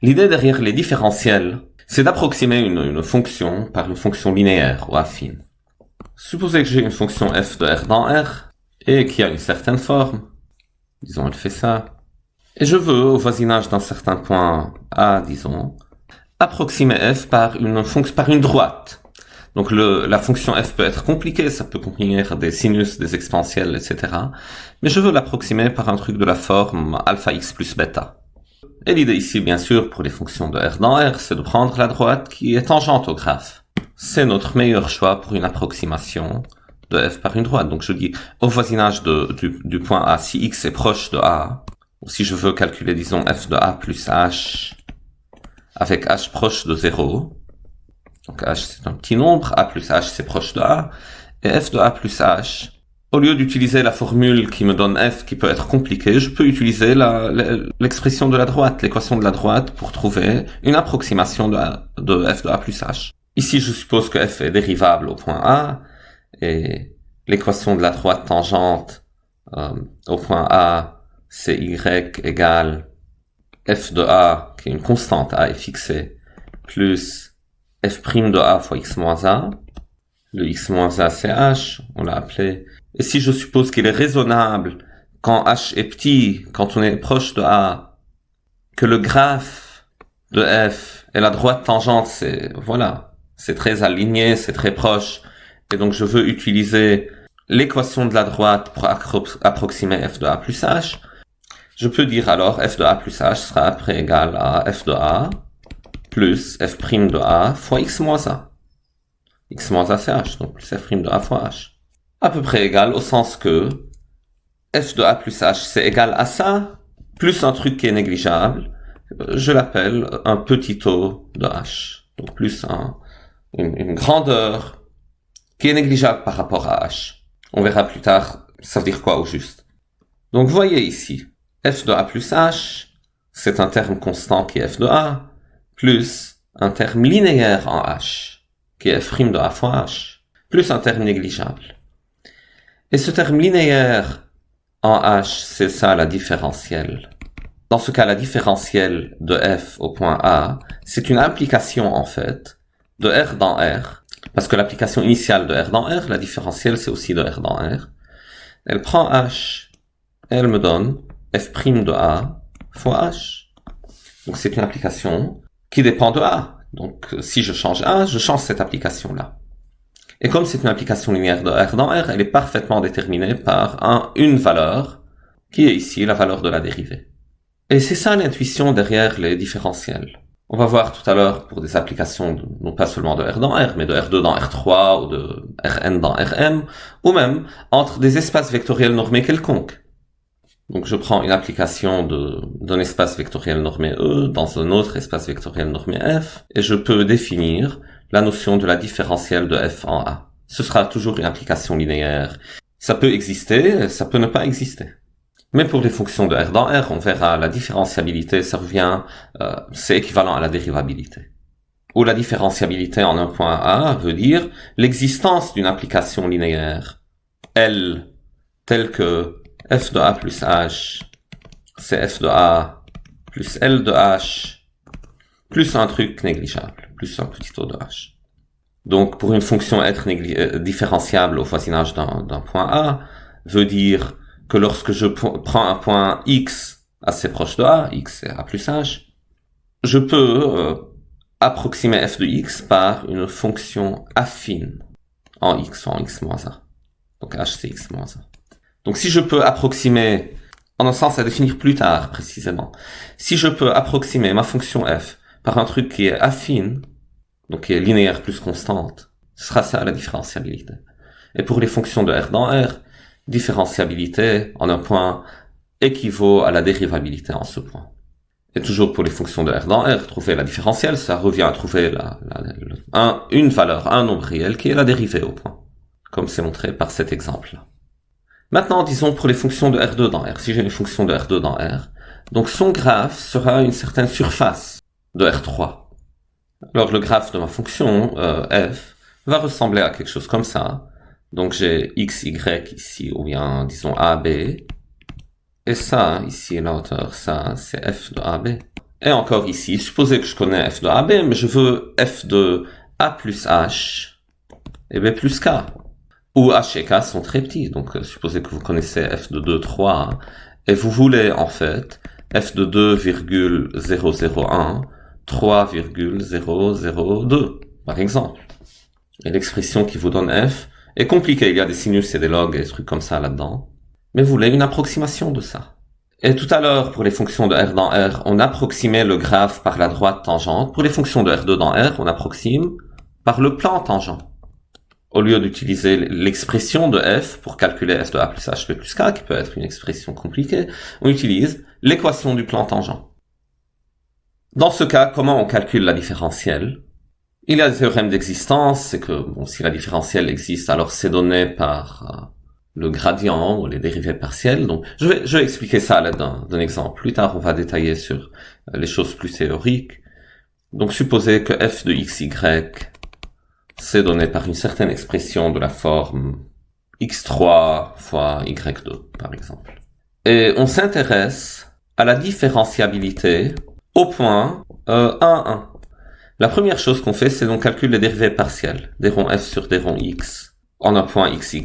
L'idée derrière les différentiels, c'est d'approximer une fonction par une fonction linéaire ou affine. Supposez que j'ai une fonction f de R dans R, et qui a une certaine forme. Disons, elle fait ça. Et je veux, au voisinage d'un certain point A, disons, approximer f par une droite. Donc la fonction f peut être compliquée, ça peut contenir des sinus, des exponentielles, etc. Mais je veux l'approximer par un truc de la forme alpha x plus bêta. Et l'idée ici, bien sûr, pour les fonctions de R dans R, c'est de prendre la droite qui est tangente au graphe. C'est notre meilleur choix pour une approximation de f par une droite. Donc je dis, au voisinage du point A, si x est proche de A, ou si je veux calculer, disons, f de A plus h, avec h proche de 0, donc h c'est un petit nombre, a plus h c'est proche de a, et f de a plus h, au lieu d'utiliser la formule qui me donne f qui peut être compliquée, je peux utiliser l'expression de la droite, l'équation de la droite pour trouver une approximation de f de a plus h. Ici je suppose que f est dérivable au point A, et l'équation de la droite tangente au point A, c'est y égale f de a, qui est une constante, a est fixée, plus f' de a fois x moins a. Le x moins a, c'est h, on l'a appelé. Et si je suppose qu'il est raisonnable, quand h est petit, quand on est proche de a, que le graphe de f et la droite tangente, c'est très aligné, c'est très proche. Et donc je veux utiliser l'équation de la droite pour approximer f de a plus h. Je peux dire alors f de a plus h sera après égal à f de a plus f' de a fois x moins a. X moins a c'est h, donc plus f' de a fois h. À peu près égal au sens que f de a plus h c'est égal à ça, plus un truc qui est négligeable, je l'appelle un petit o de h. Donc plus une grandeur qui est négligeable par rapport à h. On verra plus tard, ça veut dire quoi au juste. Donc voyez ici, f de a plus h, c'est un terme constant qui est f de a, plus un terme linéaire en h, qui est f' de a fois h, plus un terme négligeable. Et ce terme linéaire en h, c'est ça la différentielle. Dans ce cas, la différentielle de f au point A, c'est une application en fait de R dans R, parce que l'application initiale de R dans R, la différentielle c'est aussi de R dans R. Elle prend h, elle me donne f' de a fois h. Donc c'est une application qui dépend de A. Donc, si je change A, je change cette application-là. Et comme c'est une application linéaire de R dans R, elle est parfaitement déterminée par une valeur, qui est ici la valeur de la dérivée. Et c'est ça l'intuition derrière les différentiels. On va voir tout à l'heure pour des applications, non pas seulement de R dans R, mais de R2 dans R3, ou de Rn dans Rm, ou même entre des espaces vectoriels normés quelconques. Donc je prends une application d'un espace vectoriel normé E dans un autre espace vectoriel normé F, et je peux définir la notion de la différentielle de f en A. Ce sera toujours une application linéaire. Ça peut exister, ça peut ne pas exister. Mais pour les fonctions de R dans R, on verra la différenciabilité, ça revient, c'est équivalent à la dérivabilité. Ou la différenciabilité en un point A veut dire l'existence d'une application linéaire, L, telle que f de a plus h, c'est f de a plus L de h, plus un truc négligeable, plus un petit o de h. Donc, pour une fonction être différenciable au voisinage d'un point A, veut dire que lorsque je prends un point x assez proche de a, x c'est a plus h, je peux approximer f de x par une fonction affine en x moins a. Donc h c'est x moins a. Donc si je peux approximer, en un sens à définir plus tard précisément, si je peux approximer ma fonction f par un truc qui est affine, donc qui est linéaire plus constante, ce sera ça la différenciabilité. Et pour les fonctions de R dans R, différenciabilité en un point équivaut à la dérivabilité en ce point. Et toujours pour les fonctions de R dans R, trouver la différentielle, ça revient à trouver une valeur, un nombre réel qui est la dérivée au point, comme c'est montré par cet exemple-là. Maintenant, disons pour les fonctions de R2 dans R, si j'ai une fonction de R2 dans R, donc son graphe sera une certaine surface de R3. Alors le graphe de ma fonction f va ressembler à quelque chose comme ça. Donc j'ai x, y ici, ou bien disons a, b. Et ça, ici la hauteur, ça c'est f de a, b. Et encore ici, supposez que je connais f de AB, mais je veux f de A plus H et B plus K. Où H et K sont très petits. Donc, supposez que vous connaissez f de 2, 3, et vous voulez, en fait, f de 2,001, 3,002, par exemple. Et l'expression qui vous donne f est compliquée. Il y a des sinus et des logs et des trucs comme ça là-dedans. Mais vous voulez une approximation de ça. Et tout à l'heure, pour les fonctions de R dans R, on approximait le graphe par la droite tangente. Pour les fonctions de R2 dans R, on approxime par le plan tangent. Au lieu d'utiliser l'expression de f pour calculer f de a plus h b plus k, qui peut être une expression compliquée, on utilise l'équation du plan tangent. Dans ce cas, comment on calcule la différentielle? Il y a des théorèmes d'existence, c'est que bon, si la différentielle existe, alors c'est donné par le gradient ou les dérivées partielles. Donc, je vais expliquer ça à l'aide d'un exemple. Plus tard, on va détailler sur les choses plus théoriques. Donc, supposez que f de xy, c'est donné par une certaine expression de la forme x3 fois y2, par exemple. Et on s'intéresse à la différenciabilité au point 1, 1. La première chose qu'on fait, c'est donc calculer les dérivées partielles, des ronds f sur des ronds x. En un point xy,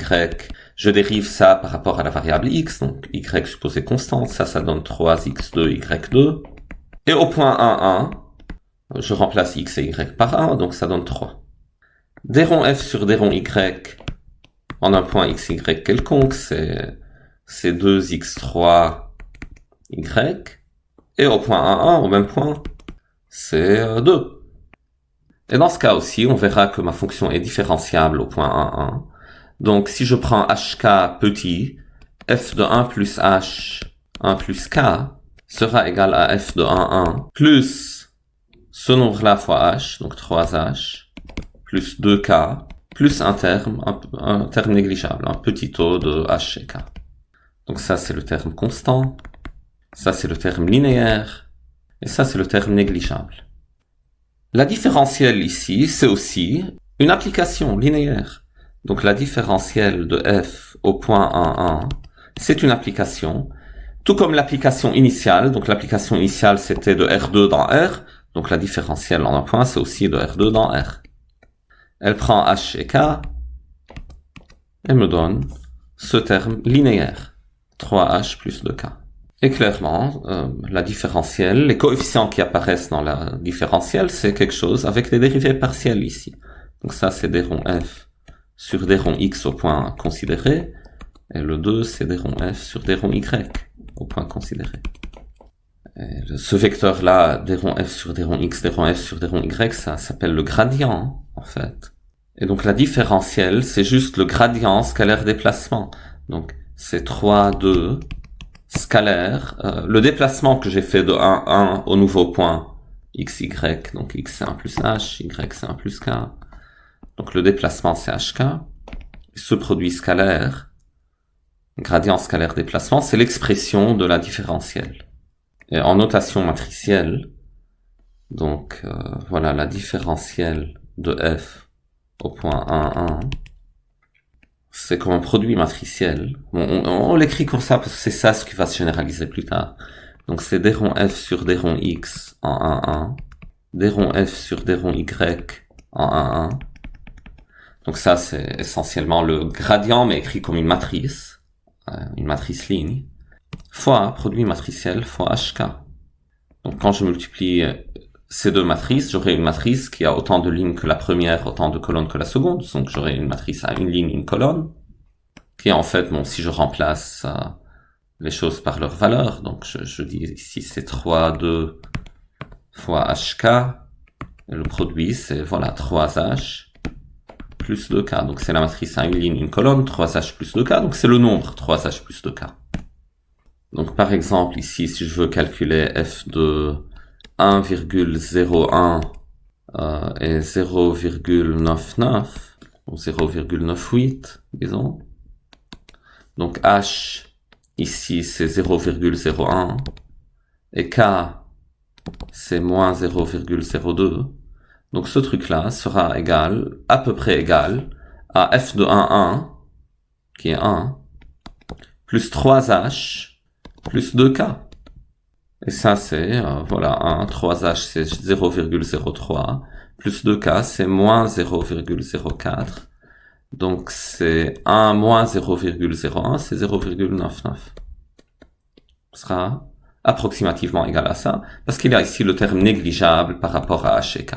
je dérive ça par rapport à la variable x, donc y supposé constante, ça donne 3x2, y2. Et au point 1, 1, je remplace x et y par 1, donc ça donne 3. Des ronds f sur des ronds y, en un point xy quelconque, c'est 2x3, y. Et au point 1, 1, au même point, c'est 2. Et dans ce cas aussi, on verra que ma fonction est différenciable au point 1, 1. Donc, si je prends hk petit, f de 1 plus h, 1 plus k, sera égal à f de 1, 1, plus ce nombre-là fois h, donc 3h, plus 2k, plus un terme négligeable, un petit taux de h et k. Donc ça, c'est le terme constant, ça, c'est le terme linéaire, et ça, c'est le terme négligeable. La différentielle ici, c'est aussi une application linéaire. Donc la différentielle de f au point 1, 1, c'est une application, tout comme l'application initiale. Donc l'application initiale, c'était de R2 dans R, donc la différentielle en un point, c'est aussi de R2 dans R. Elle prend h et k, et me donne ce terme linéaire, 3h plus 2k. Et clairement, la différentielle, les coefficients qui apparaissent dans la différentielle, c'est quelque chose avec des dérivées partielles ici. Donc ça, c'est des ronds f sur des ronds x au point considéré, et le 2, c'est des ronds f sur des ronds y au point considéré. Et ce vecteur-là, des ronds f sur des ronds x, des ronds f sur des ronds y, ça s'appelle le gradient, en fait. Et donc la différentielle, c'est juste le gradient scalaire déplacement. Donc c'est 3, 2... scalaire, le déplacement que j'ai fait de 1, 1 au nouveau point xy, donc x c'est 1 plus h, y c'est 1 plus k, donc le déplacement c'est hk, ce produit scalaire, gradient scalaire déplacement, c'est l'expression de la différentielle. Et en notation matricielle, donc voilà la différentielle de f au point 1, 1, c'est comme un produit matriciel. On l'écrit comme ça parce que c'est ça ce qui va se généraliser plus tard. Donc c'est des ronds f sur des ronds x en 1, 1. Des ronds f sur des ronds y en 1, 1. Donc ça c'est essentiellement le gradient mais écrit comme une matrice ligne, fois produit matriciel fois hk. Donc quand je multiplie ces deux matrices, j'aurai une matrice qui a autant de lignes que la première, autant de colonnes que la seconde. Donc j'aurai une matrice à une ligne, une colonne, qui est en fait, bon, si je remplace les choses par leur valeur, donc je dis ici c'est 3, 2 fois hk, et le produit c'est, voilà, 3h plus 2k. Donc c'est la matrice à une ligne, une colonne, 3h plus 2k, donc c'est le nombre 3h plus 2k. Donc par exemple ici, si je veux calculer f de 1,01 et 0,99 ou 0,98 disons. Donc h ici c'est 0,01 et k c'est moins 0,02. Donc ce truc là sera égal, à peu près égal à f de 1, 1 qui est 1 plus 3h plus 2k. Et ça, c'est, voilà, 1, 3H, c'est 0,03, plus 2K, c'est moins 0,04. Donc, c'est 1 moins 0,01, c'est 0,99. Ce sera approximativement égal à ça, parce qu'il y a ici le terme négligeable par rapport à H et K.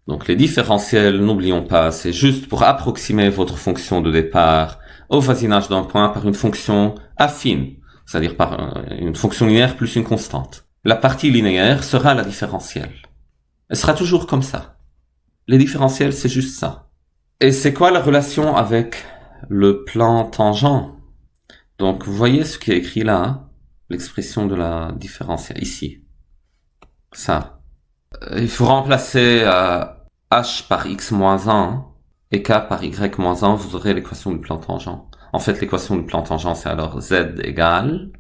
Donc, les différentiels, n'oublions pas, c'est juste pour approximer votre fonction de départ au voisinage d'un point par une fonction affine, c'est-à-dire par une fonction linéaire plus une constante. La partie linéaire sera la différentielle. Elle sera toujours comme ça. Les différentiels, c'est juste ça. Et c'est quoi la relation avec le plan tangent? Donc, vous voyez ce qui est écrit là, hein? L'expression de la différentielle, ici. Ça. Il faut remplacer h par x moins 1 et k par y moins 1, vous aurez l'équation du plan tangent. En fait, l'équation du plan tangent, c'est alors z égale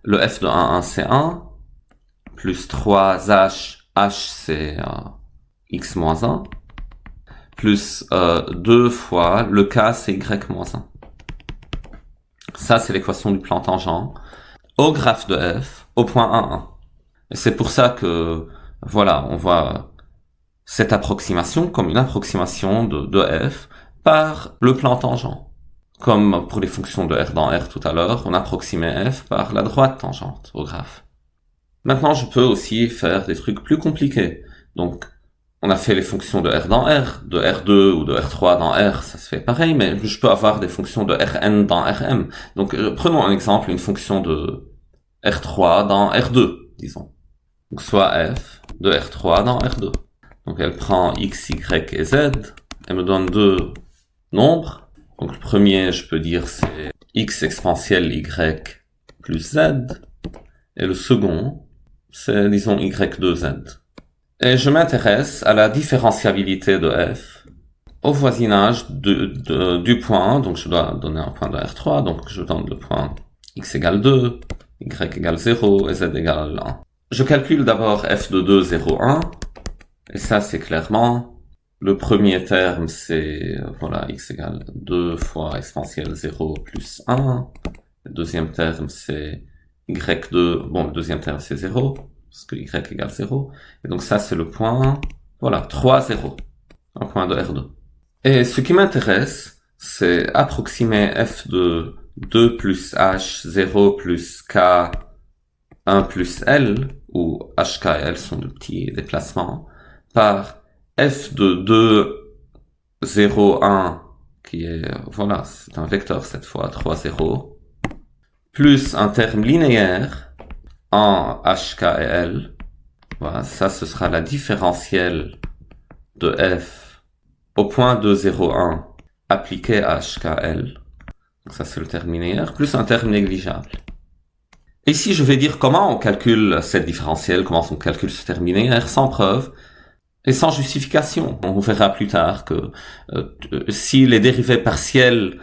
le f de 1, 1, c'est 1, plus 3h, h c'est x moins 1, plus 2 fois le k c'est y moins 1. Ça, c'est l'équation du plan tangent au graphe de f au point 1, 1. Et c'est pour ça que, voilà, on voit cette approximation comme une approximation de f par le plan tangent. Comme pour les fonctions de R dans R tout à l'heure, on approximait f par la droite tangente au graphe. Maintenant, je peux aussi faire des trucs plus compliqués. Donc, on a fait les fonctions de R dans R, de R2 ou de R3 dans R, ça se fait pareil, mais je peux avoir des fonctions de Rn dans Rm. Donc, prenons un exemple, une fonction de R3 dans R2, disons. Donc, soit f de R3 dans R2. Donc, elle prend x, y et z, elle me donne deux nombres. Donc, le premier, je peux dire, c'est x exponentielle y plus z. Et le second, c'est, disons, y2z. Et je m'intéresse à la différenciabilité de f au voisinage du point. Donc, je dois donner un point de R3. Donc, je donne le point x égale 2, y égale 0 et z égale 1. Je calcule d'abord f de 2, 0, 1. Et ça, c'est clairement... Le premier terme, c'est, voilà, x égale 2 fois exponentielle 0 plus 1. Le deuxième terme, c'est y2, bon, le deuxième terme, c'est 0, parce que y égale 0. Et donc ça, c'est le point, voilà, 3, 0, un point de R2. Et ce qui m'intéresse, c'est approximer f de 2 plus h, 0 plus k, 1 plus l, où h, k et l sont de petits déplacements, par f de 2, 0, 1, qui est, voilà, c'est un vecteur cette fois, 3, 0, plus un terme linéaire en h, k et l. Voilà, ça, ce sera la différentielle de f au point 2, 0, 1 appliqué à h, k, l. Donc ça, c'est le terme linéaire, plus un terme négligeable. Ici, je vais dire comment on calcule cette différentielle, comment on calcule ce terme linéaire sans preuve et sans justification. On verra plus tard que si les dérivées partielles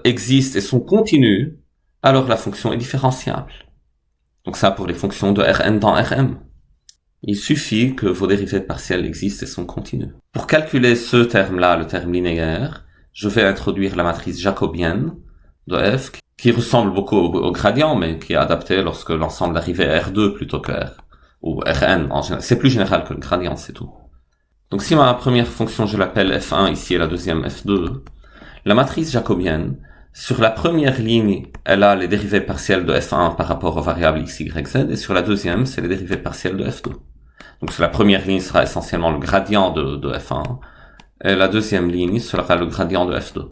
existent et sont continues, alors la fonction est différenciable. Donc ça pour les fonctions de Rn dans Rm. Il suffit que vos dérivées partielles existent et sont continues. Pour calculer ce terme-là, le terme linéaire, je vais introduire la matrice jacobienne de f qui ressemble beaucoup au gradient, mais qui est adaptée lorsque l'ensemble d'arrivée est R2 plutôt que R, ou Rn en général. C'est plus général que le gradient, c'est tout. Donc si ma première fonction, je l'appelle f1 ici et la deuxième f2, la matrice jacobienne, sur la première ligne, elle a les dérivées partielles de f1 par rapport aux variables x, y, z, et sur la deuxième, c'est les dérivées partielles de f2. Donc sur la première ligne sera essentiellement le gradient de f1, et la deuxième ligne sera le gradient de f2.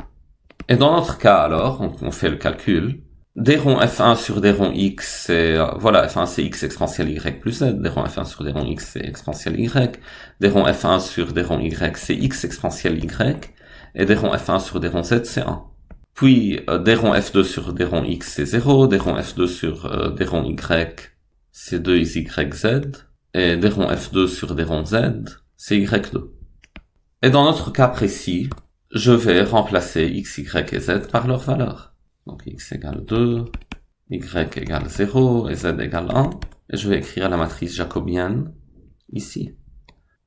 Et dans notre cas alors, on fait le calcul, d rond f1 sur d rond x, c'est, voilà, f1 c'est x exponentielle y plus z, d rond f1 sur d rond x c'est exponentielle y, d rond f1 sur d rond y c'est x exponentielle y, et d rond f1 sur d rond z c'est 1. Puis, d rond f2 sur d rond x c'est 0, d rond f2 sur d rond y c'est 2yz, et d rond f2 sur d rond z c'est y2. Et dans notre cas précis, je vais remplacer x, y et z par leurs valeurs. Donc x égale 2, y égale 0 et z égale 1. Et je vais écrire la matrice jacobienne ici.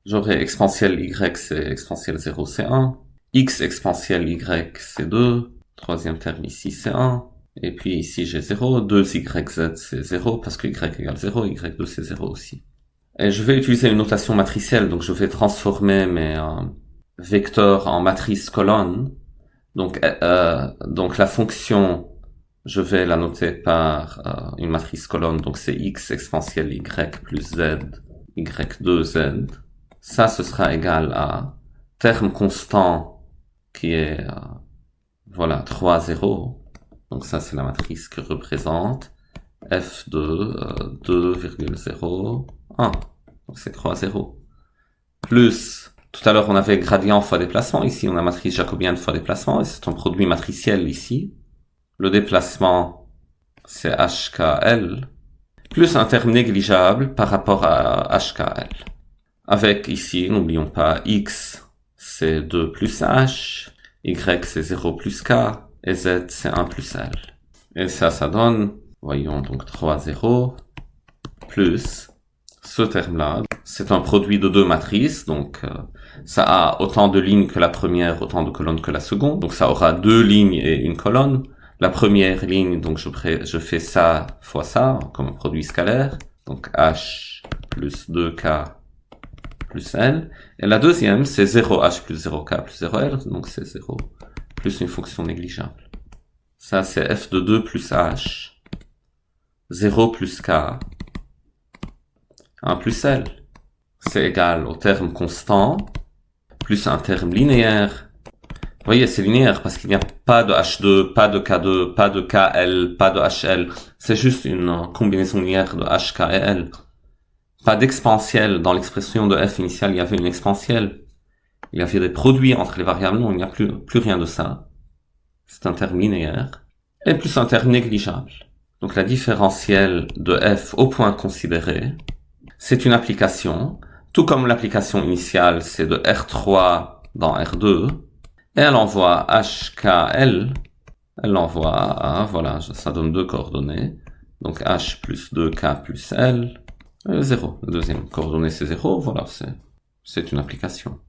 J'aurai exponentielle y, c'est exponentielle 0, c'est 1. X exponentielle y, c'est 2. Troisième terme ici, c'est 1. Et puis ici j'ai 0, 2YZ c'est 0 parce que Y égale 0, Y2 c'est 0 aussi. Et je vais utiliser une notation matricielle, donc je vais transformer mes vecteurs en matrice colonne. Donc la fonction, je vais la noter par une matrice colonne, donc c'est x exponentielle y plus z, y2z. Ça, ce sera égal à terme constant qui est, voilà, 3, 0. Donc ça, c'est la matrice qui représente f de 2,0, 1. Donc c'est 3, 0. Plus, tout à l'heure, on avait gradient fois déplacement. Ici, on a matrice jacobienne fois déplacement. Et c'est un produit matriciel ici. Le déplacement, c'est HKL. Plus un terme négligeable par rapport à HKL. Avec ici, n'oublions pas, X, c'est 2 plus H. Y, c'est 0 plus K. Et Z, c'est 1 plus L. Et ça donne, voyons, donc 3, 0. Plus ce terme-là. C'est un produit de deux matrices, donc ça a autant de lignes que la première, autant de colonnes que la seconde. Donc ça aura deux lignes et une colonne. La première ligne, donc je fais ça fois ça, comme un produit scalaire. Donc H plus 2K plus L. Et la deuxième, c'est 0H plus 0K plus 0L, donc c'est 0 plus une fonction négligeable. Ça, c'est F de 2 plus H. 0 plus K. 1 plus L. C'est égal au terme constant, plus un terme linéaire. Vous voyez, c'est linéaire parce qu'il n'y a pas de H2, pas de K2, pas de KL, pas de HL. C'est juste une combinaison linéaire de H, K et L. Pas d'exponentielle. Dans l'expression de f initiale, il y avait une exponentielle. Il y avait des produits entre les variables. Non, il n'y a plus rien de ça. C'est un terme linéaire. Et plus un terme négligeable. Donc la différentielle de f au point considéré, c'est une application. Tout comme l'application initiale, c'est de R3 dans R2. Et elle envoie HKL. Elle l'envoie à, voilà, ça donne deux coordonnées. Donc H plus 2K plus L. 0. La deuxième coordonnée, c'est 0. Voilà, c'est une application.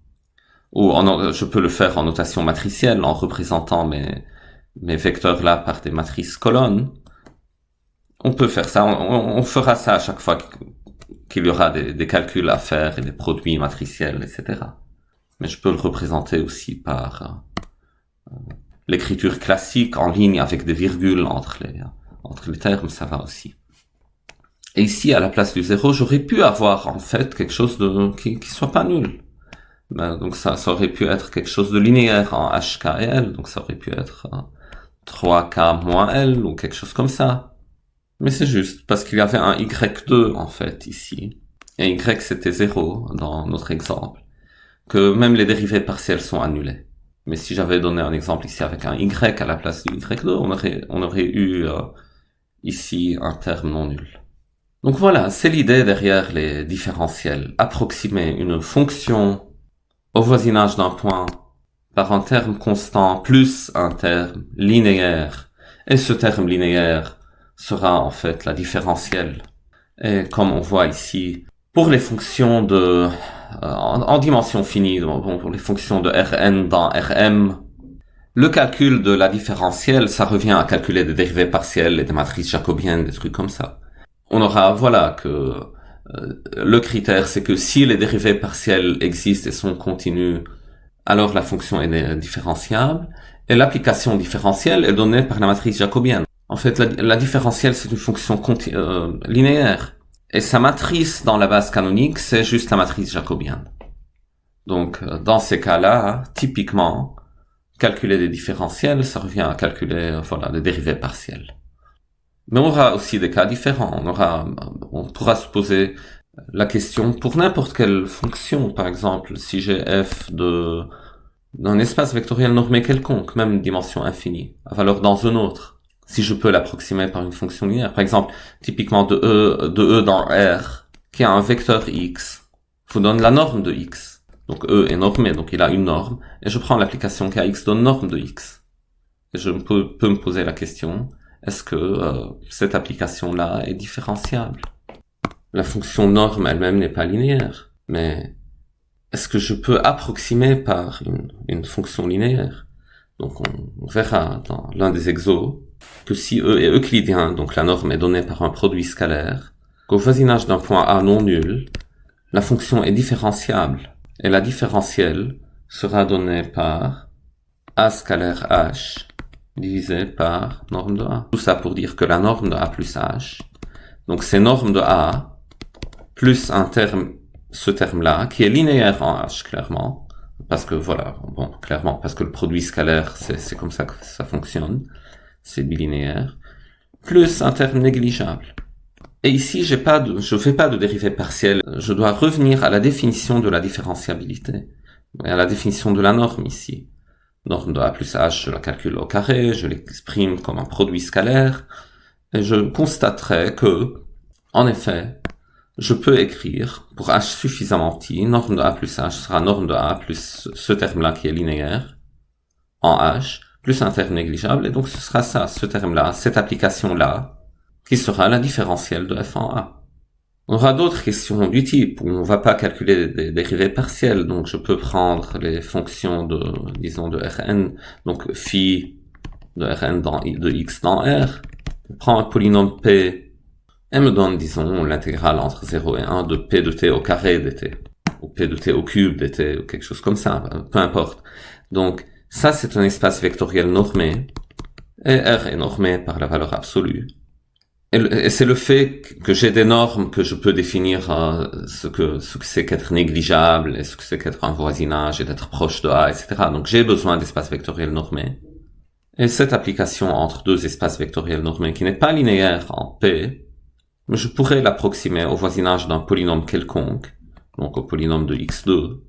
Ou je peux le faire en notation matricielle, en représentant mes vecteurs là par des matrices colonnes. On peut faire ça. On fera ça à chaque fois qu'il y aura des calculs à faire et des produits matriciels, etc. Mais je peux le représenter aussi par l'écriture classique en ligne avec des virgules entre les termes, ça va aussi. Et ici, à la place du 0, j'aurais pu avoir en fait quelque chose qui soit pas nul. Donc ça aurait pu être quelque chose de linéaire en H, K et L. Donc ça aurait pu être 3K moins L ou quelque chose comme ça. Mais c'est juste parce qu'il y avait un Y2 en fait ici. Et Y c'était 0 dans notre exemple. Que même les dérivées partielles sont annulées. Mais si j'avais donné un exemple ici avec un Y à la place du Y2, on aurait eu ici un terme non nul. Donc voilà, c'est l'idée derrière les différentiels. Approximer une fonction au voisinage d'un point par un terme constant plus un terme linéaire. Et ce terme linéaire sera en fait la différentielle. Et comme on voit ici, pour les fonctions en dimension finie, pour les fonctions de Rn dans Rm, le calcul de la différentielle, ça revient à calculer des dérivées partielles et des matrices jacobiennes, des trucs comme ça. On aura, voilà, que le critère, c'est que si les dérivées partielles existent et sont continues, alors la fonction est différenciable. Et l'application différentielle est donnée par la matrice jacobienne. En fait, la différentielle, c'est une fonction linéaire. Et sa matrice dans la base canonique, c'est juste la matrice jacobienne. Donc, dans ces cas-là, typiquement, calculer des différentiels, ça revient à calculer, voilà, des dérivées partielles. Mais on aura aussi des cas différents. On pourra se poser la question pour n'importe quelle fonction. Par exemple, si j'ai f d'un espace vectoriel normé quelconque, même dimension infinie, à valeur dans un autre, si je peux l'approximer par une fonction linéaire. Par exemple, typiquement de E dans R, qui a un vecteur x, vous donne la norme de x. Donc E est normé, donc il a une norme, et je prends l'application kx donne norme de x. Et je peux me poser la question, est-ce que cette application-là est différenciable? La fonction norme elle-même n'est pas linéaire, mais est-ce que je peux approximer par une fonction linéaire? Donc on verra dans l'un des exos que si E est euclidien, donc la norme est donnée par un produit scalaire, qu'au voisinage d'un point A non nul, la fonction est différenciable, et la différentielle sera donnée par A scalaire H divisé par norme de A. Tout ça pour dire que la norme de A plus H, donc c'est norme de A plus un terme, ce terme-là, qui est linéaire en H, clairement, parce que voilà, bon, clairement, parce que le produit scalaire, c'est comme ça que ça fonctionne, c'est bilinéaire, plus un terme négligeable. Et ici, je fais pas de dérivée partielle, je dois revenir à la définition de la différenciabilité, et à la définition de la norme ici. Norme de A plus H, je la calcule au carré, je l'exprime comme un produit scalaire, et je constaterai que, en effet, je peux écrire, pour H suffisamment petit, norme de A plus H sera norme de A plus ce terme-là qui est linéaire, en H, plus un terme négligeable, et donc ce sera ça, ce terme-là, cette application-là, qui sera la différentielle de f en A. On aura d'autres questions du type où on va pas calculer des dérivées partielles, donc je peux prendre les fonctions disons, de Rn, donc phi de Rn de x dans R, je prends un polynôme P, et me donne, disons, l'intégrale entre 0 et 1 de P de t au carré dt, ou P de t au cube dt, ou quelque chose comme ça, peu importe. Donc, ça c'est un espace vectoriel normé, et R est normé par la valeur absolue. Et c'est le fait que j'ai des normes que je peux définir ce que c'est qu'être négligeable et ce que c'est qu'être un voisinage et d'être proche de A, etc. Donc j'ai besoin d'espaces vectoriels normés. Et cette application entre deux espaces vectoriels normés qui n'est pas linéaire en P, je pourrais l'approximer au voisinage d'un polynôme quelconque, donc au polynôme de x2,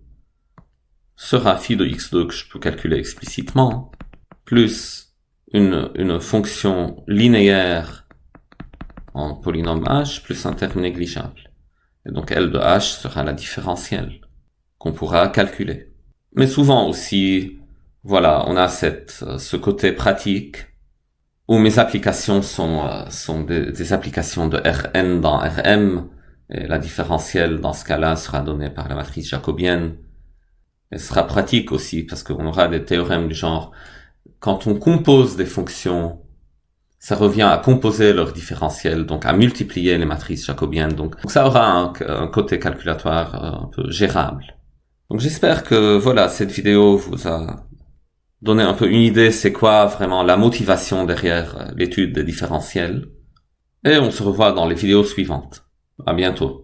sera phi de x2 que je peux calculer explicitement, plus une fonction linéaire en polynôme h plus un terme négligeable. Et donc L de h sera la différentielle qu'on pourra calculer. Mais souvent aussi, voilà, on a ce côté pratique où mes applications sont des applications de Rn dans Rm, et la différentielle dans ce cas-là sera donnée par la matrice jacobienne. Et ce sera pratique aussi parce qu'on aura des théorèmes du genre, quand on compose des fonctions, ça revient à composer leur différentiel, donc à multiplier les matrices jacobiennes. Donc ça aura un côté calculatoire un peu gérable. Donc j'espère que voilà, cette vidéo vous a donné un peu une idée, c'est quoi vraiment la motivation derrière l'étude des différentiels. Et on se revoit dans les vidéos suivantes. À bientôt.